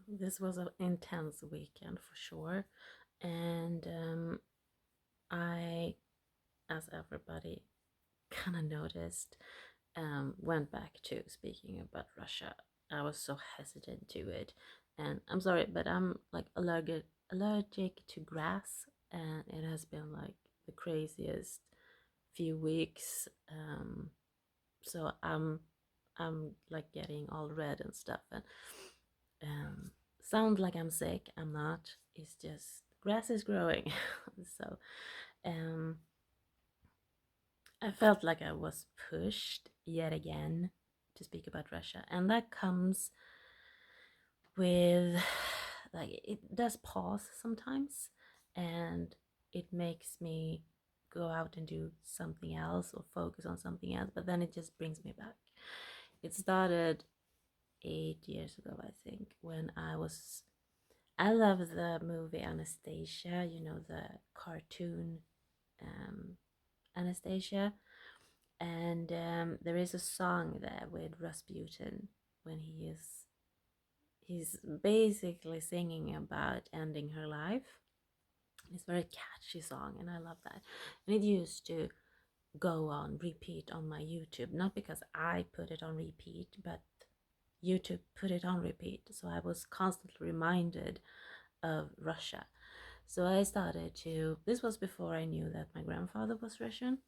This was an intense weekend for sure, and I, as everybody kind of noticed, went back to speaking about Russia. I was so hesitant to it, and I'm sorry, but I'm like allergic to grass, and it has been like the craziest few weeks. So I'm like getting all red and stuff, and um, sound like I'm sick. I'm not. It's just grass is growing. So um, I felt like I was pushed yet again to speak about Russia, and that comes with like it does pause sometimes, and it makes me go out and do something else or focus on something else, but then it just brings me back. It started 8 years ago, I think, when I love the movie Anastasia, you know, the cartoon um, Anastasia. And there is a song there with Rasputin when he's basically singing about ending her life. It's a very catchy song, and I love that. And it used to go on repeat on my YouTube, not because I put it on repeat, but YouTube put it on repeat. So I was constantly reminded of Russia. So I started to, this was before I knew that my grandfather was Russian.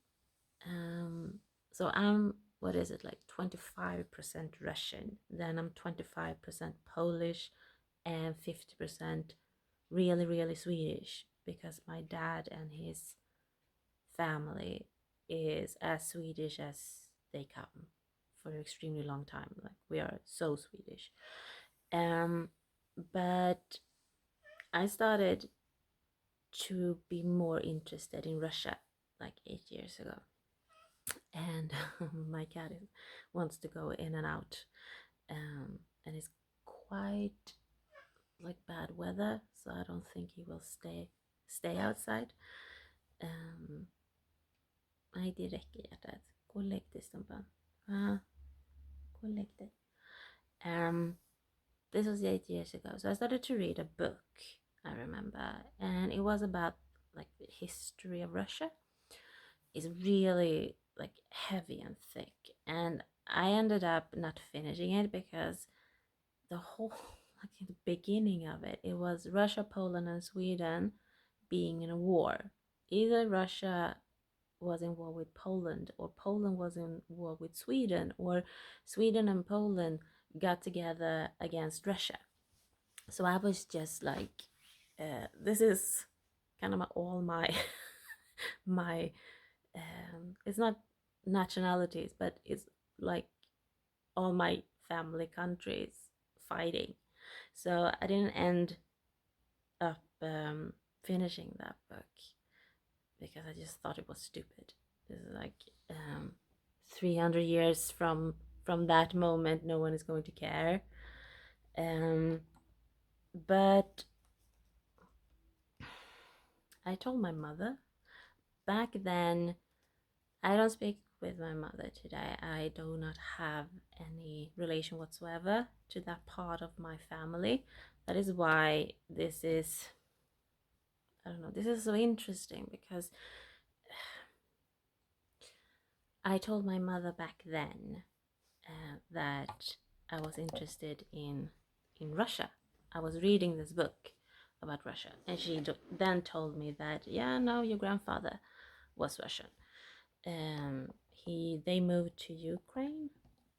So I'm, what is it, like 25% Russian, then I'm 25% Polish, and 50% really, really Swedish, because my dad and his family is as Swedish as they come for an extremely long time. Like, we are so Swedish. But I started to be more interested in Russia like 8 years ago. And my cat wants to go in and out. And it's quite like bad weather, so I don't think he will stay outside. Nej, det räcker hjärtat. Gå och lägg dig, Stumpan. Gå och lägg dig. This was 8 years ago, so I started to read a book, I remember, and it was about like the history of Russia. It's really like heavy and thick, and I ended up not finishing it because the whole like in the beginning of it, it was Russia, Poland, and Sweden being in a war. Either Russia was in war with Poland, or Poland was in war with Sweden, or Sweden and Poland got together against Russia. So I was just like, this is kind of all my my it's not nationalities, but it's like all my family countries fighting. So I didn't end up finishing that book because I just thought it was stupid. This is like 300 years from that moment, no one is going to care. But I told my mother back then. I don't speak with my mother today. I do not have any relation whatsoever to that part of my family. That is why this is, I don't know, this is so interesting, because I told my mother back then that I was interested in Russia. I was reading this book about Russia, and she then told me that, yeah, no, your grandfather was Russian. They moved to Ukraine,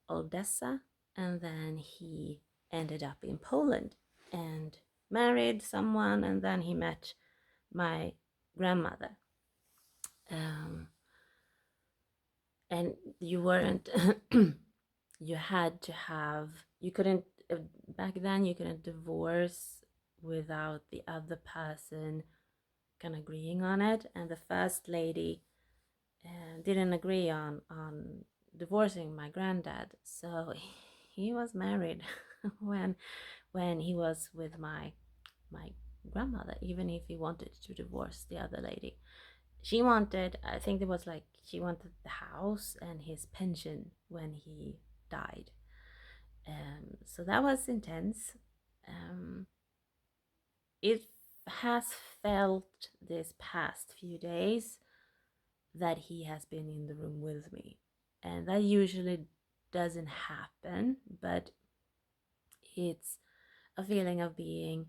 Odessa, and then he ended up in Poland and married someone, and then he met my grandmother. And you weren't you had to have, you couldn't, back then you couldn't divorce without the other person kind of agreeing on it, and the first lady didn't agree on divorcing my granddad, so he was married when he was with my grandmother, even if he wanted to divorce the other lady. She wanted, I think it was like, she wanted the house and his pension when he died. So that was intense. It has felt this past few days that he has been in the room with me, and that usually doesn't happen, but it's a feeling of being,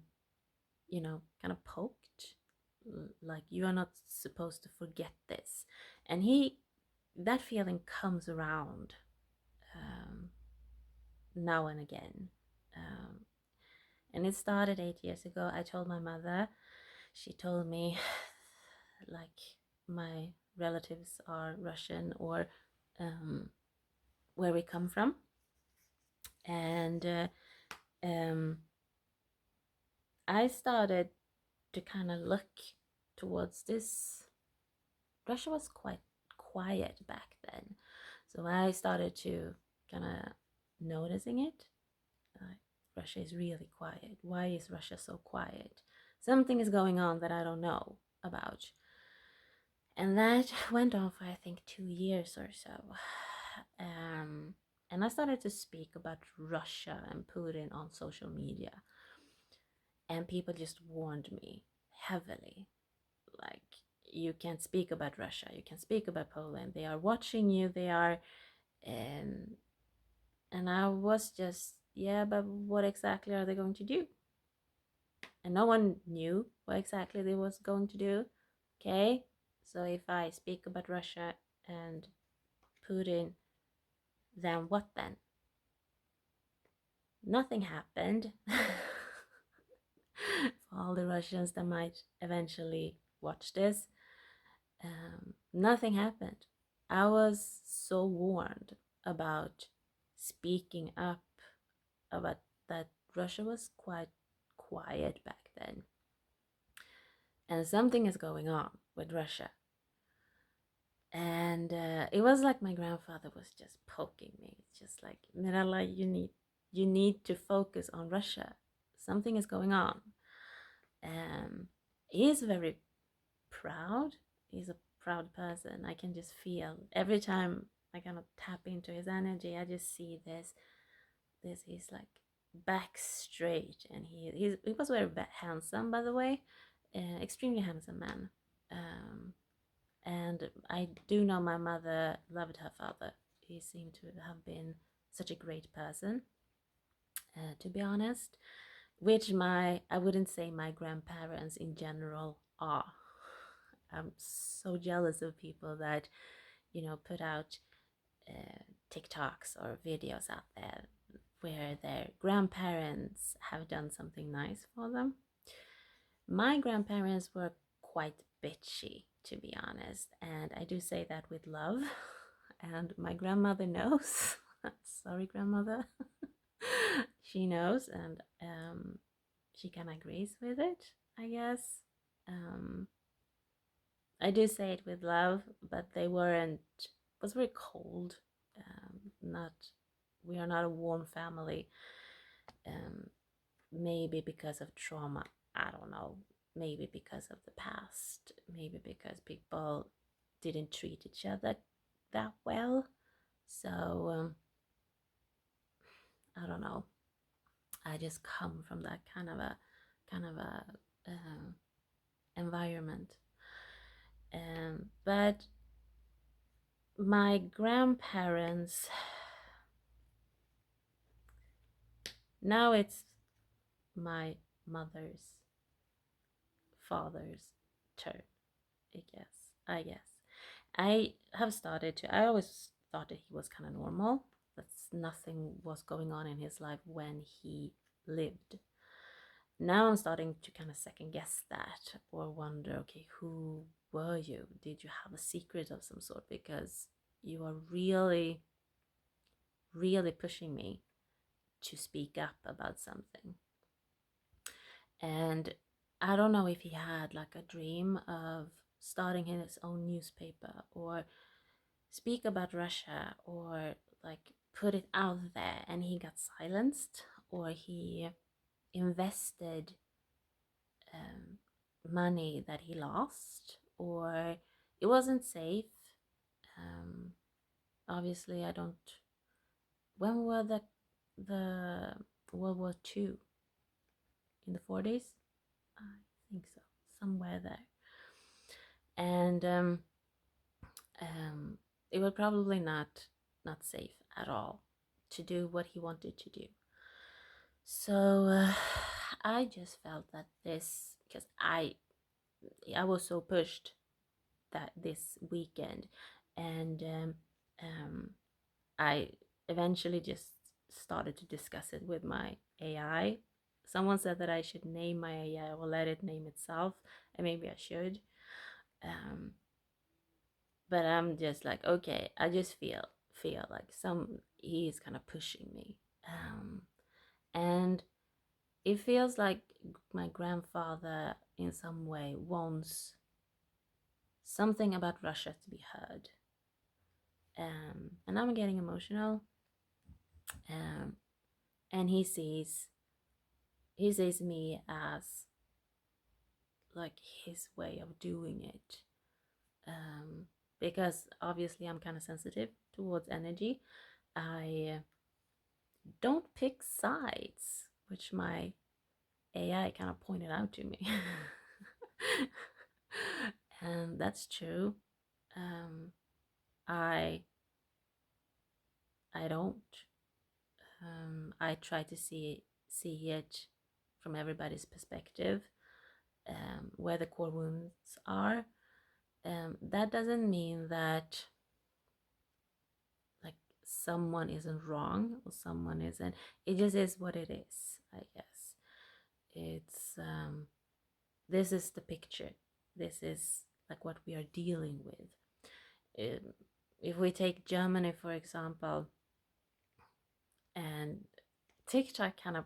kind of poked, like you are not supposed to forget this. And that feeling comes around now and again. And it started 8 years ago. I told my mother. She told me, like, my relatives are Russian, or where we come from. And I started to kind of look towards this. Russia was quite quiet back then. So I started to kind of noticing it. Russia is really quiet. Why is Russia so quiet? Something is going on that I don't know about. And that went on for, I think, 2 years or so. And I started to speak about Russia and Putin on social media. And people just warned me heavily. Like, you can't speak about Russia, you can speak about Poland. They are watching you, they are... And I was just, yeah, but what exactly are they going to do? And no one knew what exactly they was going to do. Okay, so if I speak about Russia and Putin, then what then? Nothing happened. For all the Russians that might eventually watch this, nothing happened. I was so warned about speaking up about that Russia was quite quiet back then. And something is going on with Russia. And it was like my grandfather was just poking me. It's just like, Mirella, you need to focus on Russia. Something is going on. He is very proud. He's a proud person. I can just feel every time I kind of tap into his energy, I just see this he's like back straight, and he was very handsome, by the way, extremely handsome man. And I do know my mother loved her father. He seemed to have been such a great person, to be honest, which I wouldn't say my grandparents in general are. I'm so jealous of people that, put out TikToks or videos out there where their grandparents have done something nice for them. My grandparents were quite bitchy, to be honest, and I do say that with love. And my grandmother knows. Sorry, grandmother. She knows, and she kind of agrees with it, I guess. I do say it with love, but they weren't. It was very cold. We are not a warm family. Maybe because of trauma. I don't know. Maybe because of the past. Maybe because people didn't treat each other that well. So I don't know. I just come from that kind of a environment. But my grandparents, now it's my mother's father's turn, I guess. I have started to, I always thought that he was kind of normal, that nothing was going on in his life when he lived. Now I'm starting to kind of second guess that, or wonder, okay, who were you? Did you have a secret of some sort? Because you are really, really pushing me to speak up about something. And I don't know if he had like a dream of starting his own newspaper, or speak about Russia, or like put it out there, and he got silenced, or he invested money that he lost, or it wasn't safe. Obviously, I don't. When were the World War II? in the 40s. I think so, somewhere there. And it was probably not safe at all to do what he wanted to do. So I just felt that this, because I was so pushed that this weekend, and I eventually just started to discuss it with my AI. Someone said that I should name my AI or let it name itself, and maybe I should. But I'm just like, okay, I just feel like he is kind of pushing me, and it feels like my grandfather in some way wants something about Russia to be heard, and I'm getting emotional, and he sees me as like his way of doing it, because obviously I'm kind of sensitive towards energy. I don't pick sides, which my AI kind of pointed out to me. And that's true. I don't. I try to see it from everybody's perspective, where the core wounds are. That doesn't mean that like someone isn't wrong or someone isn't. It just is what it is, I guess. It's this is the picture. This is like what we are dealing with. If we take Germany, for example, and TikTok kind of,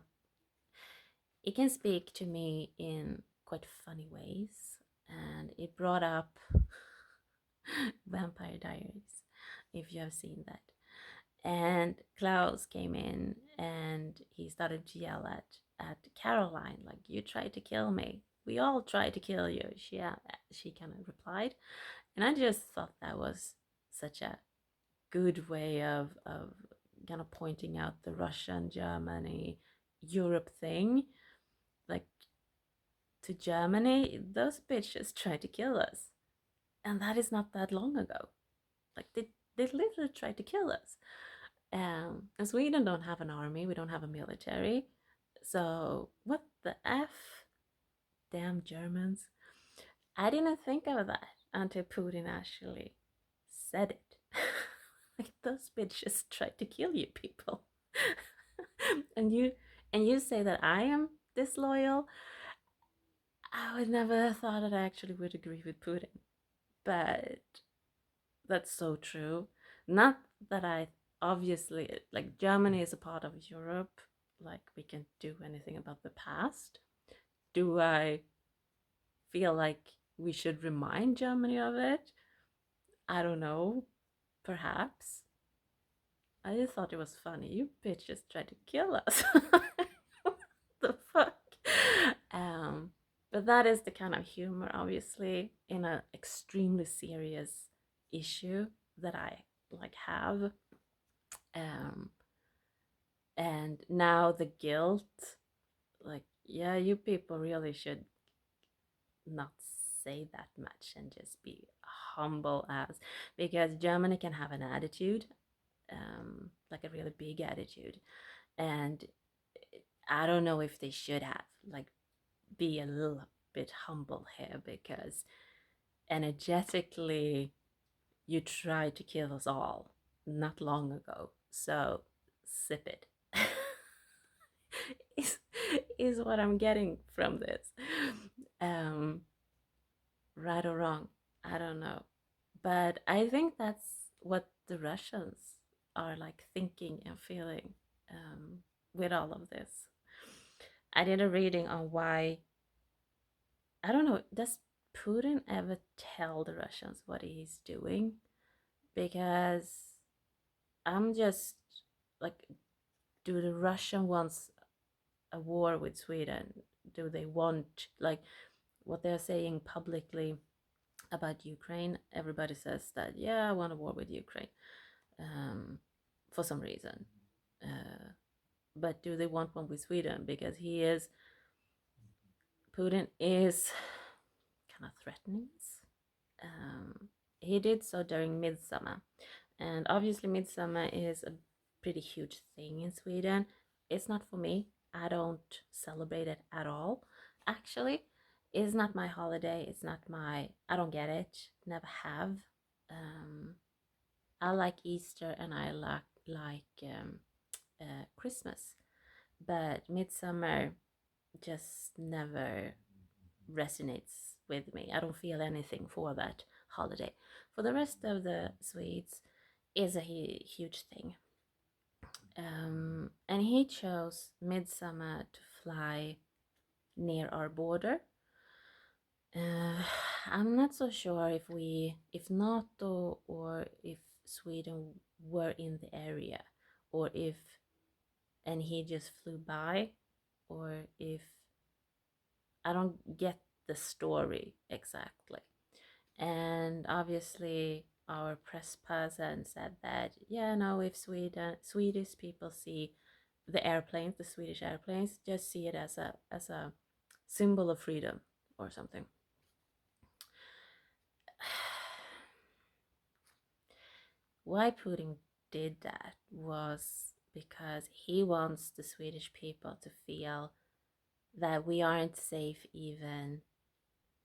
it can speak to me in quite funny ways, and it brought up Vampire Diaries, if you have seen that. And Klaus came in and he started to yell at Caroline, like, you tried to kill me, we all tried to kill you, she kind of replied. And I just thought that was such a good way of kind of pointing out the Russian, Germany, Europe thing. Like, to Germany, those bitches tried to kill us, and that is not that long ago. Like, they literally tried to kill us. And Sweden don't have an army, we don't have a military, so what the F? Damn Germans. I didn't think of that until Putin actually said it. Like, those bitches tried to kill you people. and you say that I am disloyal. I would never have thought that I actually would agree with Putin, but that's so true. Not that I obviously, like, Germany is a part of Europe, like, we can't do anything about the past. Do I feel like we should remind Germany of it? I don't know, perhaps. I just thought it was funny. You bitches tried to kill us. What the fuck? But that is the kind of humor, obviously, in an extremely serious issue that I like have. And now the guilt, like, yeah, you people really should not say that much and just be humble as, because Germany can have an attitude, like a really big attitude, and I don't know if they should have, like, be a little bit humble here, because energetically you tried to kill us all not long ago, so sip it. is what I'm getting from this. Right or wrong, I don't know, but I think that's what the Russians are like thinking and feeling, with all of this. I did a reading on why, I don't know, does Putin ever tell the Russians what he's doing? Because I'm just like, do the Russian wants a war with Sweden? Do they want, like, what they're saying publicly about Ukraine? Everybody says that, yeah, I want a war with Ukraine, for some reason. But do they want one with Sweden? Because he is Putin is kind of threatening us. He did so during Midsummer, and obviously Midsummer is a pretty huge thing in Sweden. It's not for me. I don't celebrate it at all. Actually, it's not my holiday. It's not my. I don't get it. Never have. I like Easter and I like Christmas, but Midsummer just never resonates with me. I don't feel anything for that holiday. For the rest of the Swedes, is a huge thing. And he chose Midsummer to fly near our border. I'm not so sure if NATO or if Sweden were in the area, or if, and he just flew by, or if, I don't get the story exactly. And obviously our press person said that, yeah, no, if Swedish people see the airplanes, the Swedish airplanes, just see it as a symbol of freedom or something. Why Putin did that was because he wants the Swedish people to feel that we aren't safe even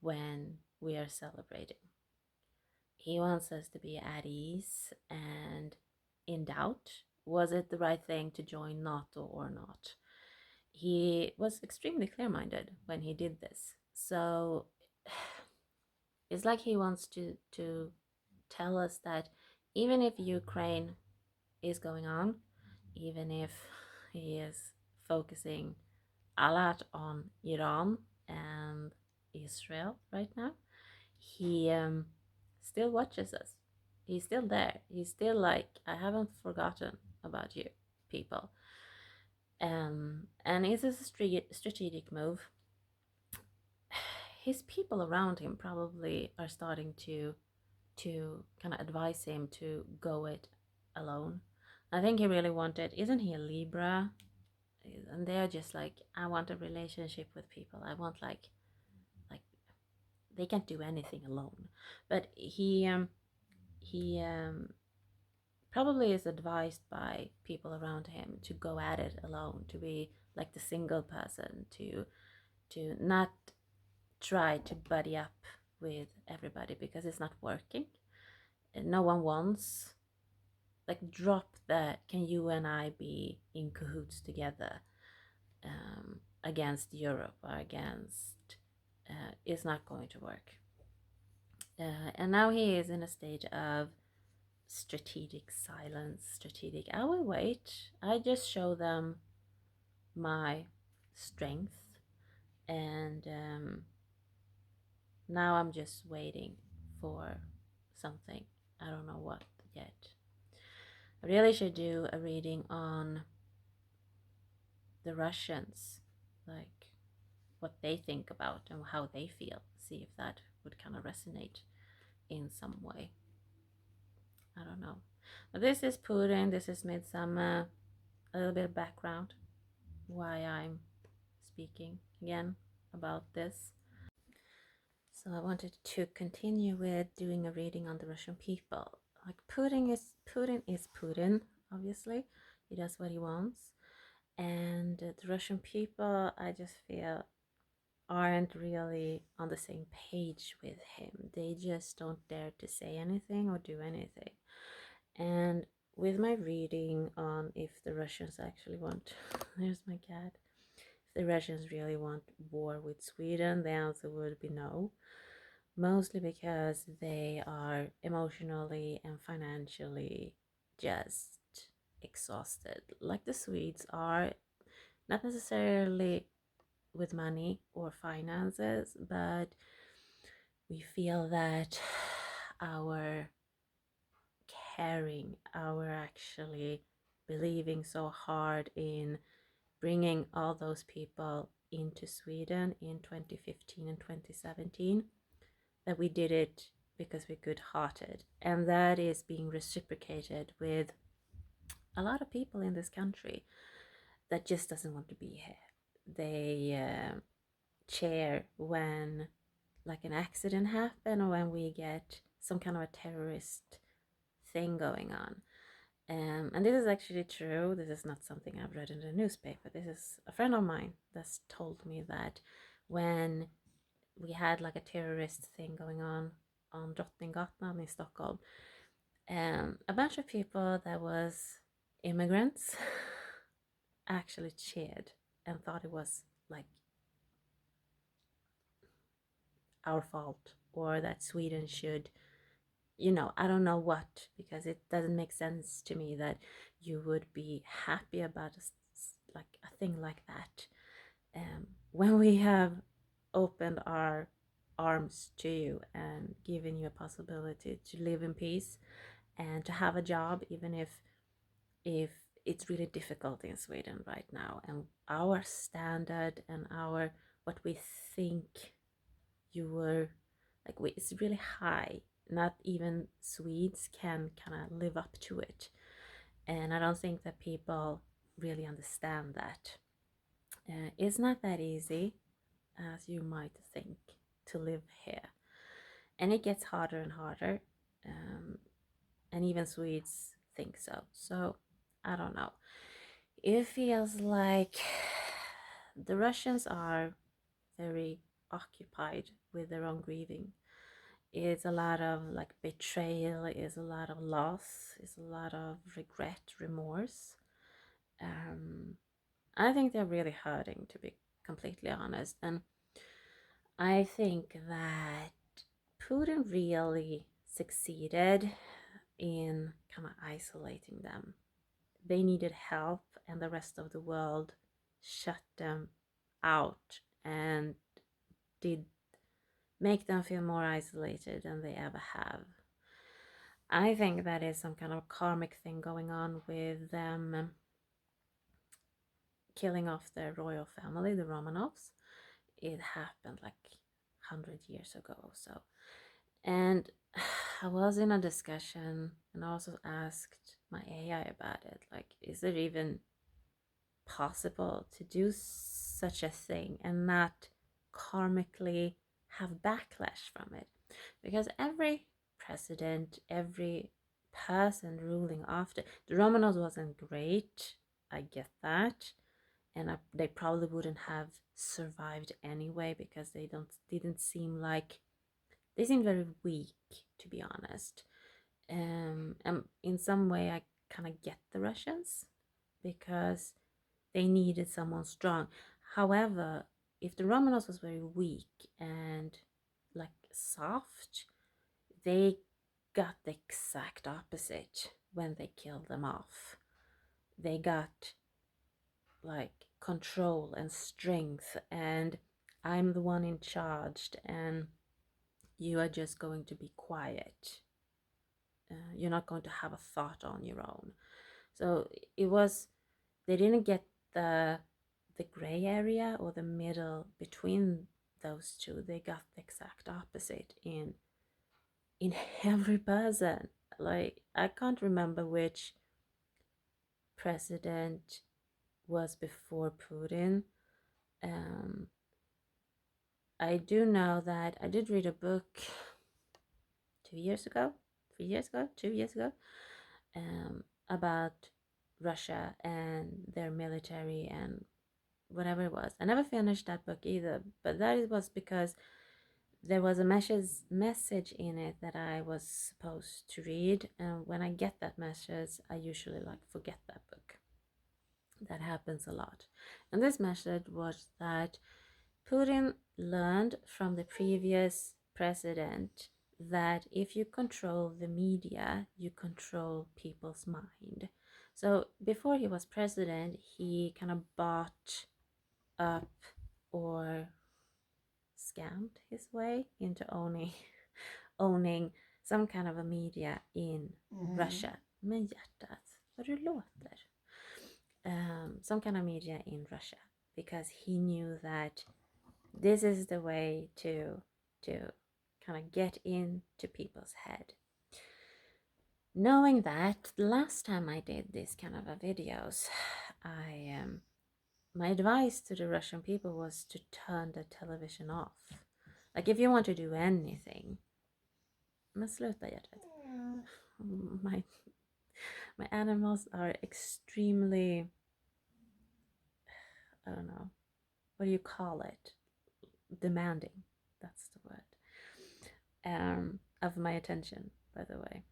when we are celebrating. He wants us to be at ease and in doubt. Was it the right thing to join NATO or not? He was extremely clear-minded when he did this. So it's like he wants to tell us that even if Ukraine is going on, even if he is focusing a lot on Iran and Israel right now, he still watches us. He's still there. He's still like, I haven't forgotten about you people. And it's a strategic move. His people around him probably are starting to kind of advise him to go it alone. I think he really wanted, isn't he a Libra? And they're just like, I want a relationship with people. I want like they can't do anything alone. But he probably is advised by people around him to go at it alone, to be like the single person, to not try to buddy up with everybody because it's not working. And no one wants, like, drop the can you and I be in cahoots together against Europe or against it's not going to work. And now he is in a stage of strategic silence. I will wait. I just show them my strength, and now I'm just waiting for something. I don't know what yet. I really should do a reading on the Russians, like what they think about and how they feel. See if that would kind of resonate in some way. I don't know. But this is Putin, this is Midsummer, a little bit of background why I'm speaking again about this. So I wanted to continue with doing a reading on the Russian people. Like Putin is Putin, obviously. He does what he wants. And the Russian people, I just feel, aren't really on the same page with him. They just don't dare to say anything or do anything. And with my reading on if the Russians actually want, there's my cat, if the Russians really want war with Sweden, the answer would be no. Mostly because they are emotionally and financially just exhausted, like the Swedes are, not necessarily with money or finances, but we feel that our caring, our actually believing so hard in bringing all those people into Sweden in 2015 and 2017, that we did it because we're good-hearted, and that is being reciprocated with a lot of people in this country that just doesn't want to be here. They cheer when like an accident happen, or when we get some kind of a terrorist thing going on. And this is actually true. This is not something I've read in the newspaper. This is a friend of mine that's told me that when we had like a terrorist thing going on Drottninggatan in Stockholm, a bunch of people that was immigrants actually cheered and thought it was like our fault, or that Sweden should, I don't know what, because it doesn't make sense to me that you would be happy about like a thing like that, when we have opened our arms to you and given you a possibility to live in peace and to have a job, even if it's really difficult in Sweden right now, and our standard and our what we think you were like, it's really high. Not even Swedes can kind of live up to it, and I don't think that people really understand that. It's not that easy as you might think to live here, and it gets harder and harder, and even Swedes think so. So I don't know, it feels like the Russians are very occupied with their own grieving. It's a lot of like betrayal, it's a lot of loss, it's a lot of regret, remorse. I think they're really hurting, to be completely honest. And I think that Putin really succeeded in kind of isolating them. They needed help, and the rest of the world shut them out and did make them feel more isolated than they ever have. I think that is some kind of karmic thing going on with them killing off their royal family, the Romanovs. It happened like 100 years ago or so. And I was in a discussion and I also asked my AI about it. Like, is it even possible to do such a thing and not karmically have backlash from it? Because every president, every person ruling after the Romanovs wasn't great, I get that, and they probably wouldn't have survived anyway, because they didn't seem like, they seemed very weak, to be honest. And in some way I kind of get the Russians, because they needed someone strong. However, if the Romanovs was very weak and like soft, they got the exact opposite when they killed them off. They got like control and strength, and I'm the one in charge, and you are just going to be quiet. You're not going to have a thought on your own. So it was, they didn't get the gray area or the middle between those two. They got the exact opposite in every person. Like, I can't remember which president was before Putin. I do know that I did read a book 2 years ago, 3 years ago, 2 years ago, about Russia and their military and whatever it was. I never finished that book either, but that was because there was a message in it that I was supposed to read, and when I get that message, I usually like forget that book. That happens a lot. And this message was that Putin learned from the previous president that if you control the media, you control people's mind. So before he was president, he kind of bought up or scammed his way into owning some kind of a media in Russia. Men hjärtat, vad du låter. Some kind of media in Russia, because he knew that this is the way to kind of get into people's head. Knowing that, the last time I did this kind of a videos, my advice to the Russian people was to turn the television off. Like if you want to do anything, men sluta hjärtat. My animals are extremely, I don't know, what do you call it? Demanding. That's the word. Of my attention, by the way.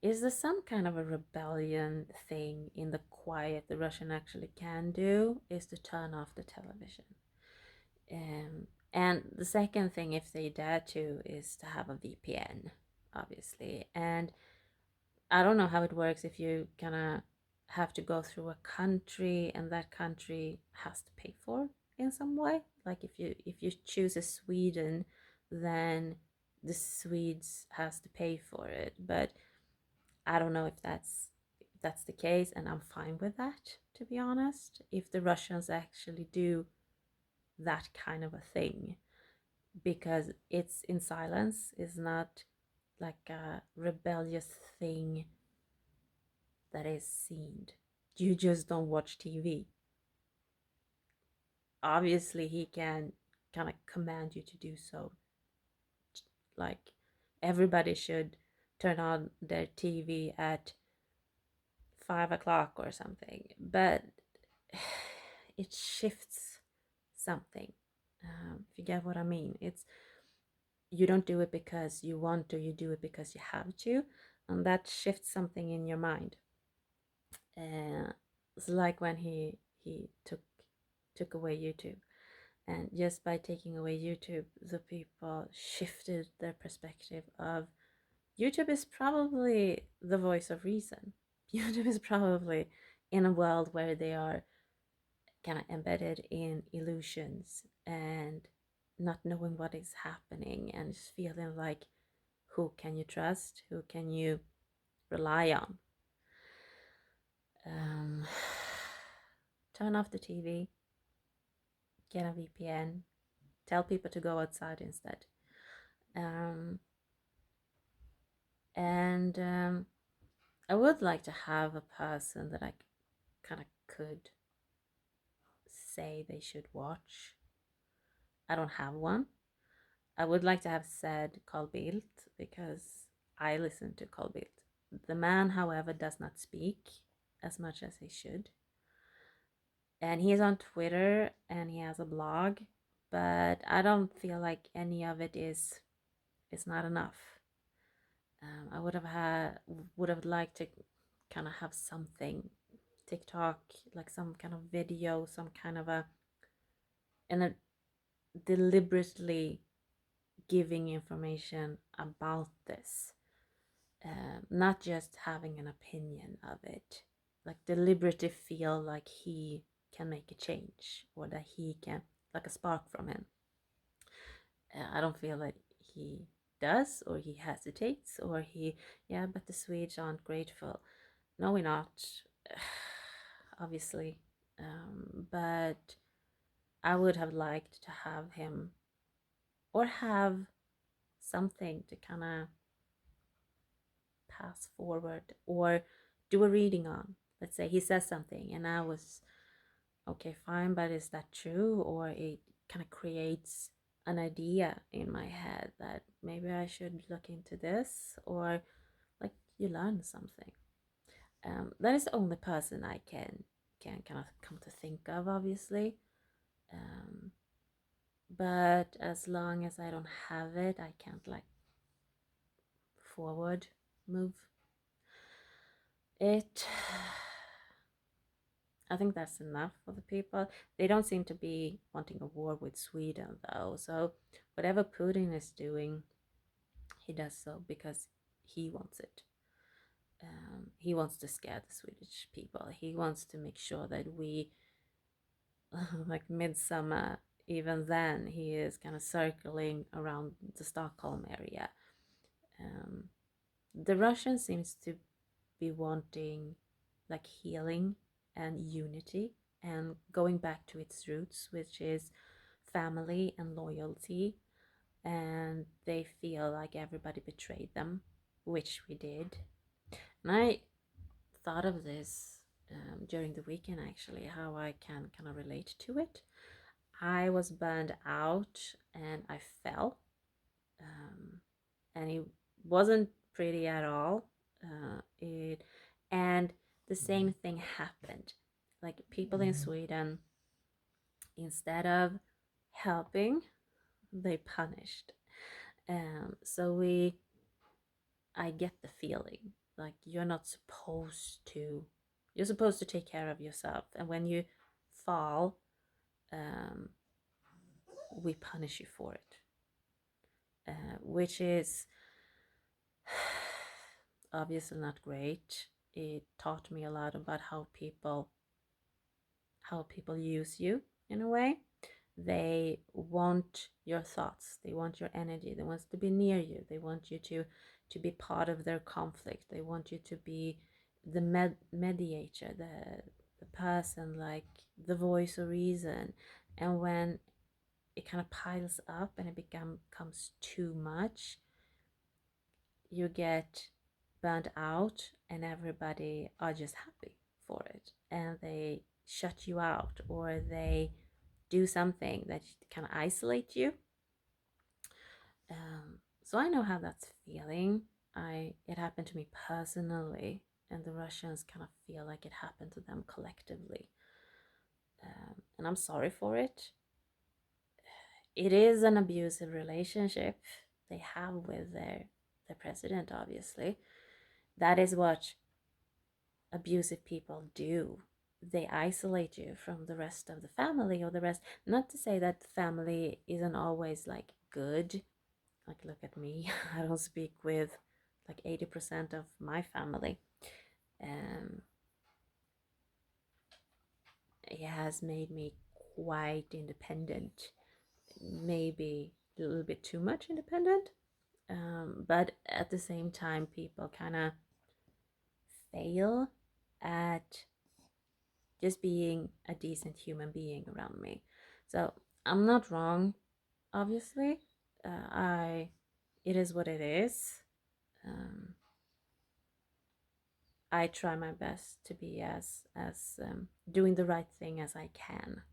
Is there some kind of a rebellion thing in the quiet the Russian actually can do is to turn off the television. And the second thing, if they dare to, is to have a VPN, obviously. And I don't know how it works if you kind of have to go through a country and that country has to pay for in some way. Like if you choose a Sweden, then the Swedes has to pay for it. But I don't know if that's the case, and I'm fine with that, to be honest. If the Russians actually do that kind of a thing, because it's in silence, is not like a rebellious thing that is seen. You just don't watch TV. Obviously, he can kind of command you to do so. Like everybody should turn on their TV at 5 o'clock or something, but it shifts something. If you get what I mean, it's you don't do it because you want to, you do it because you have to, and that shifts something in your mind. It's like when he took away YouTube, and just by taking away YouTube, the people shifted their perspective of YouTube is probably the voice of reason. YouTube is probably in a world where they are kind of embedded in illusions and not knowing what is happening and just feeling like, who can you trust? Who can you rely on? Turn off the TV, get a VPN, tell people to go outside instead. I would like to have a person that I kind of could say they should watch. I don't have one. I would like to have said Carl Bildt, because I listen to Carl Bildt. The man, however, does not speak as much as he should. And he is on Twitter and he has a blog, but I don't feel like any of it is not enough. I would have liked to kind of have something, TikTok, like some kind of video, some kind of a deliberately giving information about this, not just having an opinion of it, like deliberately feel like he can make a change, or that he can, like a spark from him. I don't feel like he does, or he hesitates, or but the Swedes aren't grateful. No, we're not, obviously, but I would have liked to have him, or have something to kind of pass forward, or do a reading on. Let's say he says something and I was, okay, fine, but is that true? Or it kind of creates an idea in my head that maybe I should look into this, or like you learn something. That is the only person I can kind of come to think of, obviously. But as long as I don't have it, I can't like forward move it. I think that's enough for the people. They don't seem to be wanting a war with Sweden, though. So whatever Putin is doing, he does so because he wants it. He wants to scare the Swedish people. He wants to make sure that we, like Midsummer, even then he is kind of circling around the Stockholm area. The Russian seems to be wanting like healing and unity and going back to its roots, which is family and loyalty. And they feel like everybody betrayed them, which we did. And I thought of this during the weekend, actually, how I can kind of relate to it. I was burned out and I fell, and it wasn't pretty at all. It and the same thing happened. Like people in Sweden, instead of helping, they punished. So I get the feeling like you're supposed to take care of yourself, and when you fall, um, we punish you for it, which is obviously not great. It taught me a lot about how people use you in a way. They want your thoughts, they want your energy, they want to be near you, they want you to be part of their conflict, they want you to be the mediator, the person, like the voice of reason. And when it kind of piles up and it becomes too much, you get burnt out, and everybody are just happy for it, and they shut you out, or they do something that kind of isolate you. So I know how that's feeling. It happened to me personally, and the Russians kind of feel like it happened to them collectively. And I'm sorry for it. It is an abusive relationship they have with their president, obviously. That is what abusive people do. They isolate you from the rest of the family, or the rest. Not to say that the family isn't always like good. Like, look at me. I don't speak with like 80% of my family. It has made me quite independent. Maybe a little bit too much independent. But at the same time, people kind of fail at just being a decent human being around me. So I'm not wrong, obviously. It is what it is. I try my best to be as doing the right thing as I can.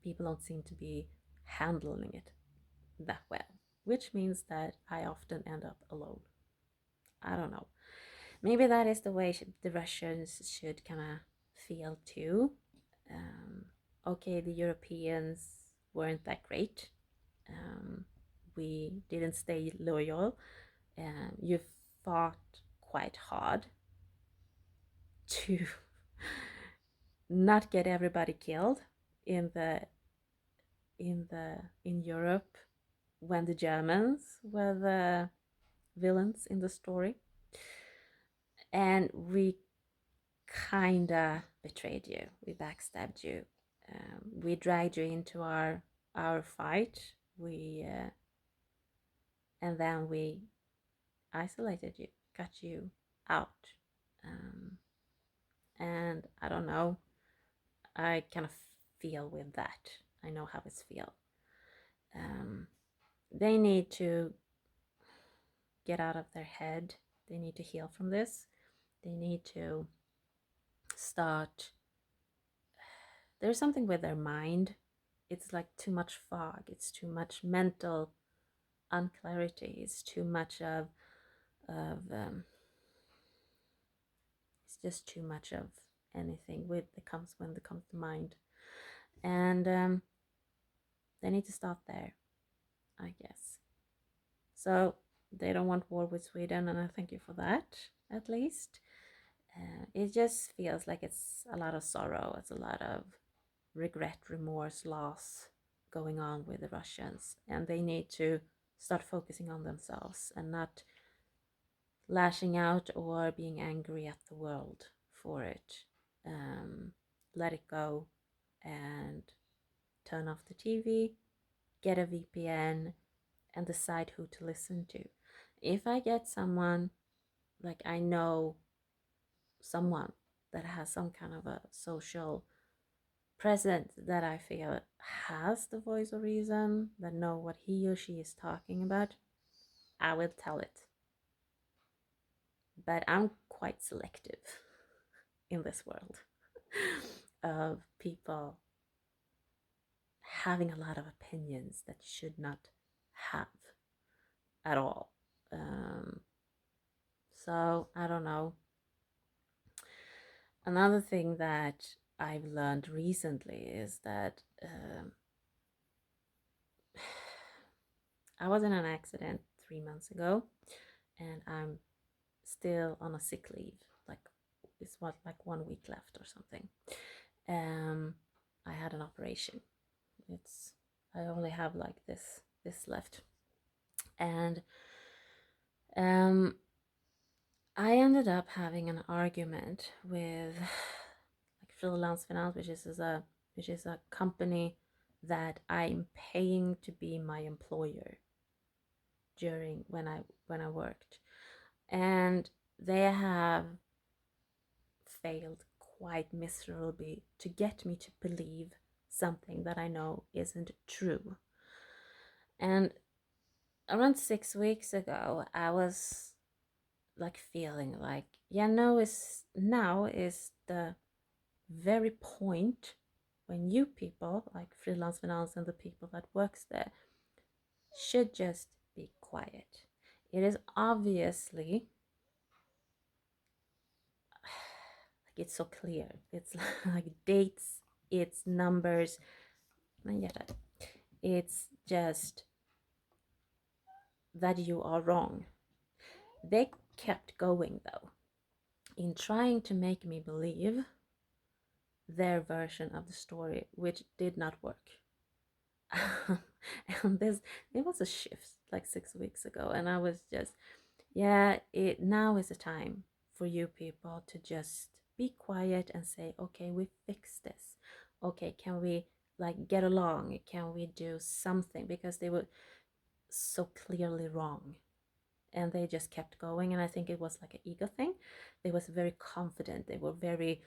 People don't seem to be handling it that well, which means that I often end up alone. I don't know. Maybe that is the way the Russians should kind of feel too. Okay, the Europeans weren't that great. We didn't stay loyal. You fought quite hard to not get everybody killed in Europe when the Germans were the villains in the story. And we kinda betrayed you. We backstabbed you. We dragged you into our fight. And then we isolated you, got you out. And I don't know. I kind of feel with that. I know how it's feel. They need to get out of their head. They need to heal from this. They need to start. There's something with their mind. It's like too much fog. It's too much mental unclarity. It's too much of it's just too much of anything when it comes to mind. And they need to start there, I guess. So they don't want war with Sweden, and I thank you for that, at least. It just feels like it's a lot of sorrow. It's a lot of regret, remorse, loss going on with the Russians, and they need to start focusing on themselves and not lashing out or being angry at the world for it. Let it go and turn off the TV, get a VPN, and decide who to listen to. If I get someone, like I know someone that has some kind of a social presence that I feel has the voice of reason, that know what he or she is talking about, I will tell it. But I'm quite selective. in this world of people having a lot of opinions that you should not have at all. So I don't know. Another thing that I've learned recently is that I was in an accident 3 months ago, and I'm still on a sick leave. Like it's what, like 1 week left or something. I had an operation. I only have like this left, and I ended up having an argument with like freelance finance, which is a company that I'm paying to be my employer during when I worked, and they have failed quite miserably to get me to believe something that I know isn't true. And around 6 weeks ago, I was like feeling like, yeah, now is the very point when you people like freelance finance and the people that works there should just be quiet. It is obviously like it's so clear. It's like dates, it's numbers, and yet it's just that you are wrong. They kept going though in trying to make me believe their version of the story, which did not work. And it was a shift like 6 weeks ago, and I was just, yeah, now is the time for you people to just be quiet and say, okay, we fix this. Okay, can we like get along? Can we do something? Because they were so clearly wrong, and they just kept going. And I think it was like an ego thing. They was very confident. They were very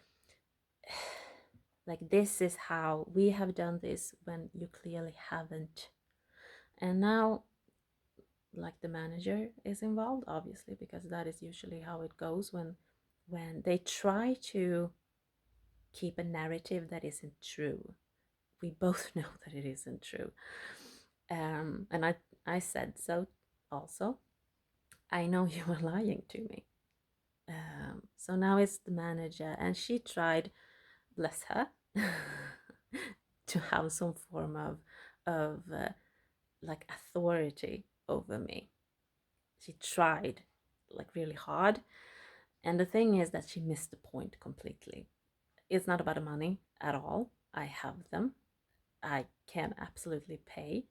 like, this is how we have done this when you clearly haven't. And now like the manager is involved, obviously, because that is usually how it goes when they try to keep a narrative that isn't true. We both know that it isn't true. And I said so also. I know you were lying to me. So now it's the manager, and she tried, bless her, to have some form of like authority over me. She tried like really hard, and the thing is that she missed the point completely. It's not about the money at all. I have them. I can absolutely pay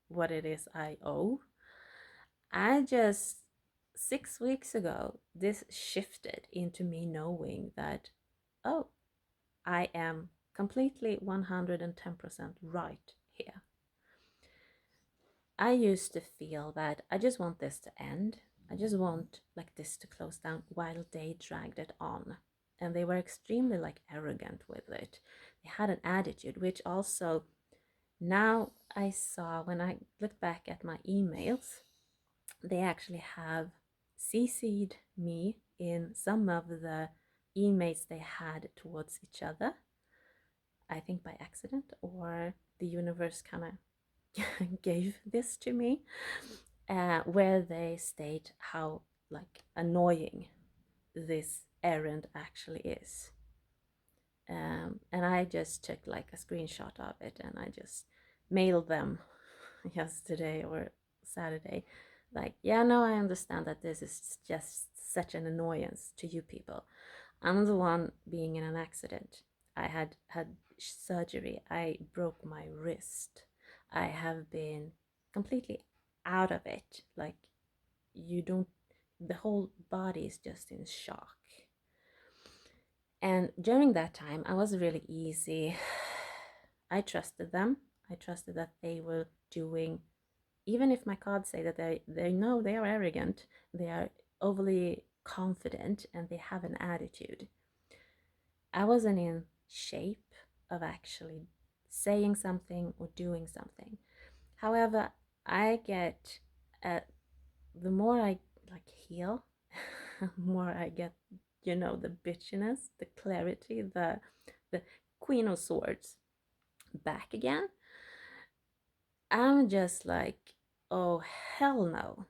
what it is I owe. I just 6 weeks ago, this shifted into me knowing that, oh, I am completely 110% right here. I used to feel that I just want this to end. I just want like this to close down, while they dragged it on. And they were extremely like arrogant with it. They had an attitude, which also now I saw when I looked back at my emails, they actually have CC'd me in some of the emails they had towards each other. I think by accident, or the universe kind of gave this to me, where they state how like annoying this errand actually is. And I just took like a screenshot of it, and I just mailed them yesterday or Saturday, like, yeah, no, I understand that this is just such an annoyance to you people. I'm the one being in an accident. I had surgery. I broke my wrist. I have been completely out of it. Like, you don't, the whole body is just in shock. And during that time, I was really easy. I trusted them. I trusted that they were doing, even if my cards say that they know they are arrogant, they are overly confident, and they have an attitude. I wasn't in shape of actually saying something or doing something. However, I get, the more I like heal, the more I get you know, the bitchiness, the clarity, the Queen of Swords back again. I'm just like, oh, hell no.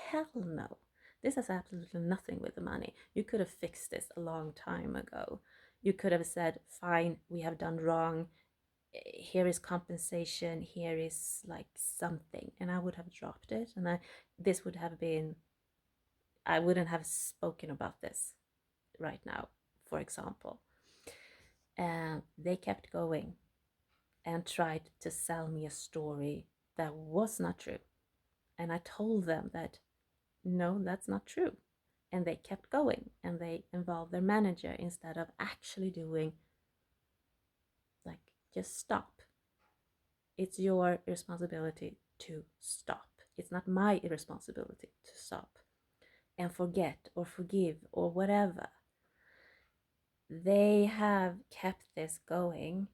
Hell no. This has absolutely nothing with the money. You could have fixed this a long time ago. You could have said, fine, we have done wrong. Here is compensation. Here is like something. And I would have dropped it. And this would have been, I wouldn't have spoken about this right now, for example. And they kept going and tried to sell me a story that was not true. And I told them that, no, that's not true. And they kept going, and they involved their manager instead of actually doing, like, just stop. It's your responsibility to stop. It's not my responsibility to stop and forget or forgive or whatever. They have kept this going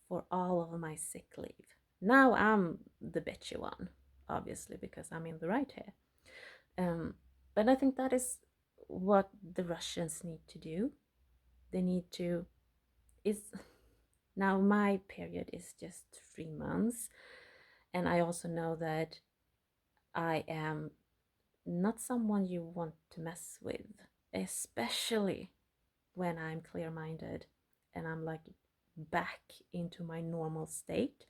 for all of my sick leave. Now I'm the bitchy one, obviously, because I'm in the right here. But I think that is what the Russians need to do. They need to, now my period is just 3 months, and I also know that I am not someone you want to mess with, especially when I'm clear-minded and I'm like back into my normal state.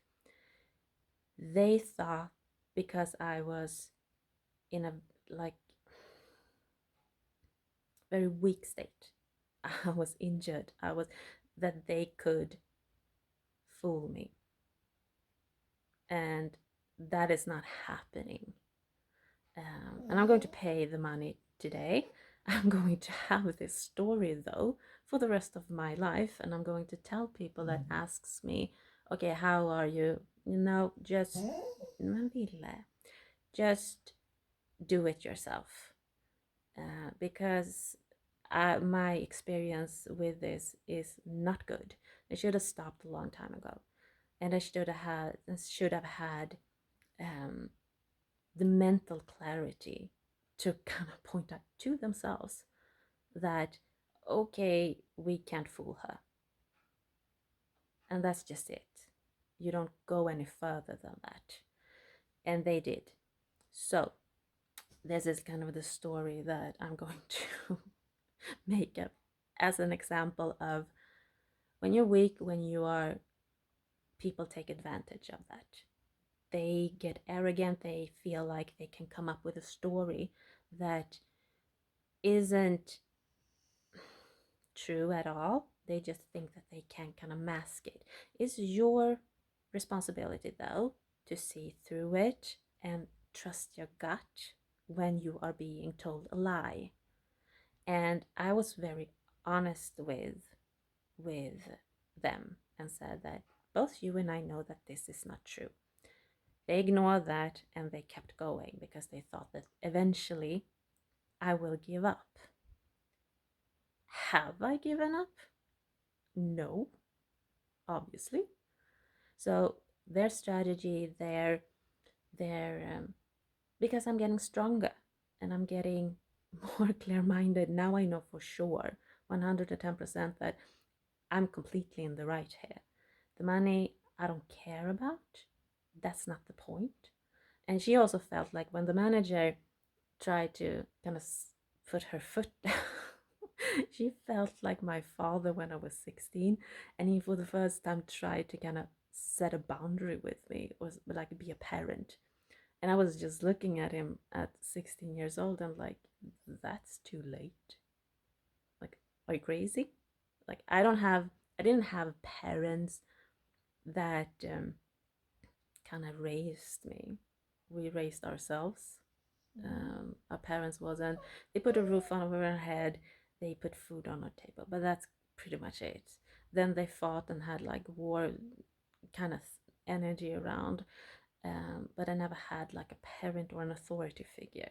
They thought because I was in a like very weak state, I was injured, that they could fool me. And that is not happening. And I'm going to pay the money today. I'm going to have this story though for the rest of my life, and I'm going to tell people that asks me, okay, how are you? You know, just do it yourself. Because my experience with this is not good. I should have stopped a long time ago, and I should have had the mental clarity to kind of point out to themselves that, okay, we can't fool her, and that's just it. You don't go any further than that, and they did. So this is kind of the story that I'm going to make up as an example of when you're weak, when you are, people take advantage of that. They get arrogant, they feel like they can come up with a story that isn't true at all. They just think that they can kind of mask it. It's your responsibility though to see through it and trust your gut when you are being told a lie. And I was very honest with them and said that both you and I know that this is not true. They ignored that and they kept going because they thought that eventually I will give up. Have I given up? No, obviously. So their strategy, because I'm getting stronger and I'm getting more clear-minded. Now I know for sure, 110%, that I'm completely in the right here. The money I don't care about. That's not the point. And she also felt like when the manager tried to kind of put her foot down, she felt like my father when I was 16, and he for the first time tried to kind of set a boundary with me, or like be a parent. And I was just looking at him at 16 years old and like, that's too late. Like, are you crazy? Like, I didn't have parents that kind of raised me. We raised ourselves. Our parents wasn't, they put a roof over our head, they put food on our table, but that's pretty much it. Then they fought and had like war kind of energy around, but I never had like a parent or an authority figure.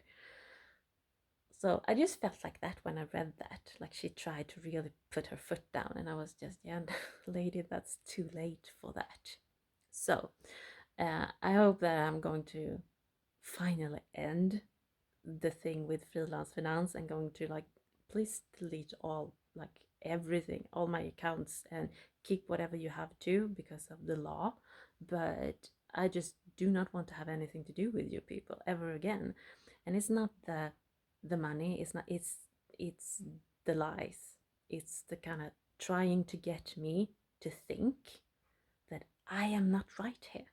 So I just felt like that when I read that, like she tried to really put her foot down, and I was just, yeah, lady, that's too late for that. So I hope that I'm going to finally end the thing with freelance finance and going to like please delete all, like everything, all my accounts, and keep whatever you have to because of the law. But I just do not want to have anything to do with you people ever again. And it's not the money, it's the lies. It's the kind of trying to get me to think that I am not right here.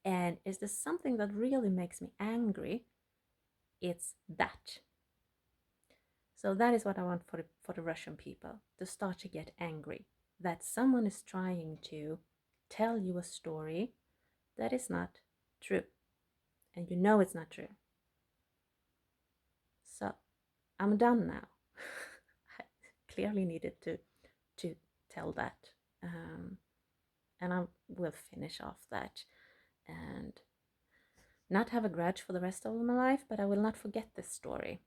And is there something that really makes me angry? It's that. So that is what I want for the Russian people, to start to get angry that someone is trying to tell you a story that is not true, and you know it's not true. So I'm done now. I clearly needed to tell that, and I will finish off that and not have a grudge for the rest of my life, but I will not forget this story.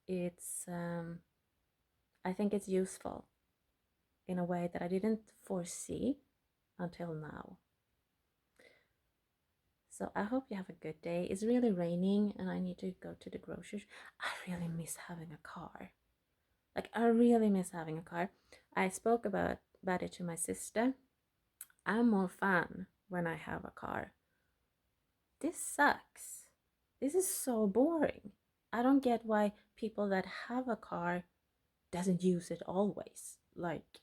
It's I think it's useful in a way that I didn't foresee until now. So I hope you have a good day. It's really raining and I need to go to the groceries. I really miss having a car. Like, I really miss having a car. I spoke about it to my sister. I'm more fun when I have a car. This sucks. This is so boring. I don't get why people that have a car doesn't use it always. Like,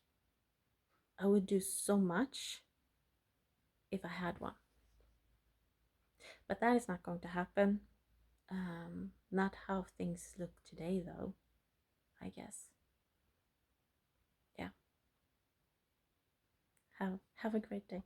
I would do so much if I had one. But that is not going to happen. Not how things look today, though, I guess. Yeah. Have a great day.